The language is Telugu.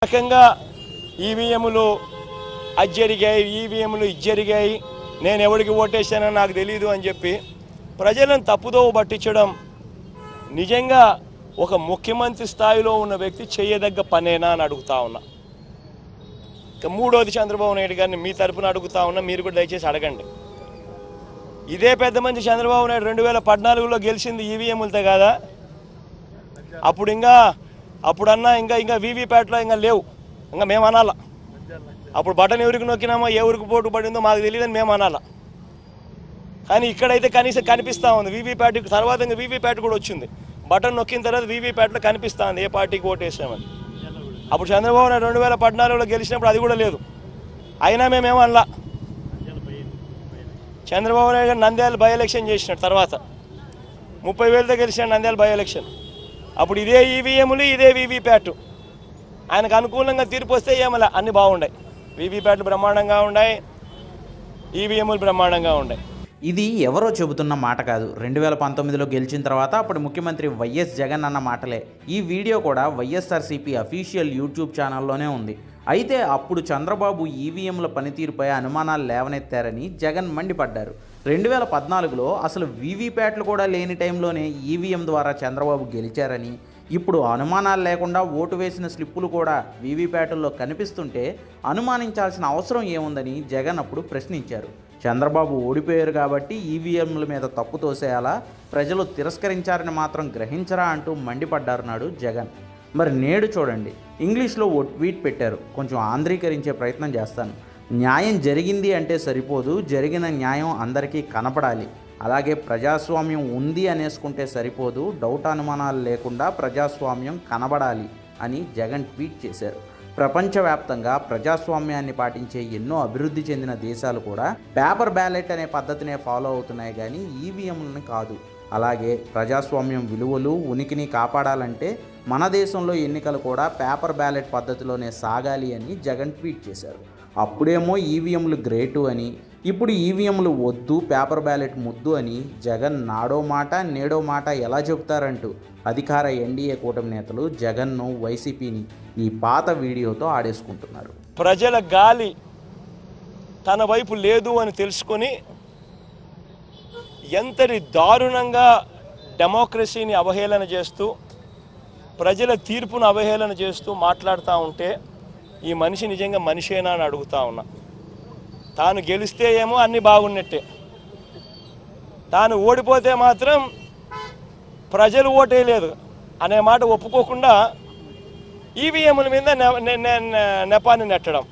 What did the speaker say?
రకంగా ఈవీఎంలు అది జరిగాయి, ఈవీఎంలు ఇది జరిగాయి, నేను ఎవరికి ఓటేసానో నాకు తెలియదు అని చెప్పి ప్రజలను తప్పుదోవ పట్టించడం నిజంగా ఒక ముఖ్యమంత్రి స్థాయిలో ఉన్న వ్యక్తి చేయదగ్గ పనేనా అని అడుగుతా ఉన్నా. ఇక మూడోది చంద్రబాబు నాయుడు గారిని మీ తరపున అడుగుతా ఉన్నా, మీరు కూడా దయచేసి అడగండి. ఇదే పెద్ద మంచి చంద్రబాబు నాయుడు 2014లో గెలిచింది ఈవీఎంలతో కాదా? అప్పుడన్నా ఇంకా వీవీప్యాట్లో ఇంకా లేవు, ఇంకా మేము అనాలా. అప్పుడు బటన్ ఎవరికి నొక్కినామో ఏ ఊరికి పోటు పడిందో మాకు తెలియదని మేము అనాలా. కానీ ఇక్కడైతే కనీసం కనిపిస్తూ ఉంది. వీవీప్యాట్ తర్వాత ఇంకా వీవీప్యాట్ కూడా వచ్చింది. బటన్ నొక్కిన తర్వాత వీవీప్యాట్లో కనిపిస్తూ ఉంది ఏ పార్టీకి ఓటేసామని. అప్పుడు చంద్రబాబు నాయుడు 2014లో గెలిచినప్పుడు అది కూడా లేదు, అయినా మేమేమనలా. చంద్రబాబు నాయుడు గారు నంద్యాల బై ఎలక్షన్ చేసినాడు, తర్వాత 30,000తో గెలిచినాడు నంద్యాల బై ఎలక్షన్. అప్పుడు ఇదే ఈవీఎంలు ఇదే వీవీప్యాట్, ఆయనకు అనుకూలంగా తీర్పు వస్తే ఏమలా అన్నీ బాగున్నాయి. వీవీప్యాట్లు బ్రహ్మాండంగా ఉన్నాయి, ఈవీఎంలు బ్రహ్మాండంగా ఉన్నాయి. ఇది ఎవరో చెబుతున్న మాట కాదు. 2019లో గెలిచిన తర్వాత అప్పుడు ముఖ్యమంత్రి వైఎస్ జగన్ అన్న మాటలే. ఈ వీడియో కూడా వైఎస్ఆర్సీపీ అఫీషియల్ యూట్యూబ్ ఛానల్లోనే ఉంది. అయితే అప్పుడు చంద్రబాబు ఈవీఎంల పనితీరుపై అనుమానాలు లేవనెత్తారని జగన్ మండిపడ్డారు. 2014లో అసలు వీవీప్యాట్లు కూడా లేని టైంలోనే ఈవీఎం ద్వారా చంద్రబాబు గెలిచారని, ఇప్పుడు అనుమానాలు లేకుండా ఓటు వేసిన స్లిప్పులు కూడా వీవీప్యాటుల్లో కనిపిస్తుంటే అనుమానించాల్సిన అవసరం ఏముందని జగన్ అప్పుడు ప్రశ్నించారు. చంద్రబాబు ఓడిపోయారు కాబట్టి ఈవీఎంల మీద తప్పు తోసేయాలా, ప్రజలు తిరస్కరించారని మాత్రం గ్రహించరా అంటూ మండిపడ్డారున్నాడు జగన్. మరి నేడు చూడండి, ఇంగ్లీష్లో ఓ ట్వీట్ పెట్టారు. కొంచెం ఆంధ్రీకరించే ప్రయత్నం చేస్తాను. న్యాయం జరిగింది అంటే సరిపోదు, జరిగిన న్యాయం అందరికీ కనపడాలి. అలాగే ప్రజాస్వామ్యం ఉంది అనేసుకుంటే సరిపోదు, డౌట్ అనుమానాలు లేకుండా ప్రజాస్వామ్యం కనబడాలి అని జగన్ ట్వీట్ చేశారు. ప్రపంచవ్యాప్తంగా ప్రజాస్వామ్యాన్ని పాటించే ఎన్నో అభివృద్ధి చెందిన దేశాలు కూడా పేపర్ బ్యాలెట్ అనే పద్ధతినే ఫాలో అవుతున్నాయి కానీ ఈవీఎంలను కాదు. అలాగే ప్రజాస్వామ్యం విలువలు ఉనికిని కాపాడాలంటే మన దేశంలో ఎన్నికలు కూడా పేపర్ బ్యాలెట్ పద్ధతిలోనే సాగాలి అని జగన్ ట్వీట్ చేశారు. అప్పుడేమో ఈవీఎంలు గ్రేటు అని, ఇప్పుడు ఈవీఎంలు వద్దు పేపర్ బ్యాలెట్ ముద్దు అని జగన్ నాడో మాట నేడో మాట ఎలా చెబుతారంటూ అధికార ఎన్డీఏ కూటమి నేతలు జగన్ను వైసీపీని ఈ పాత వీడియోతో ఆడేసుకుంటున్నారు. ప్రజల గాలి తన వైపు లేదు అని తెలుసుకొని ఎంతటి దారుణంగా డెమోక్రసీని అవహేళన చేస్తూ ప్రజల తీర్పును అవహేళన చేస్తూ మాట్లాడుతూ ఉంటే ఈ మనిషి నిజంగా మనిషేనా అని అడుగుతా ఉన్నా. తాను గెలిస్తే ఏమో అన్నీ బాగున్నట్టే, తాను ఓడిపోతే మాత్రం ప్రజలు ఓటేయలేదు అనే మాట ఒప్పుకోకుండా ఈవీఎంల మీద నెపాన్ని నెట్టడం.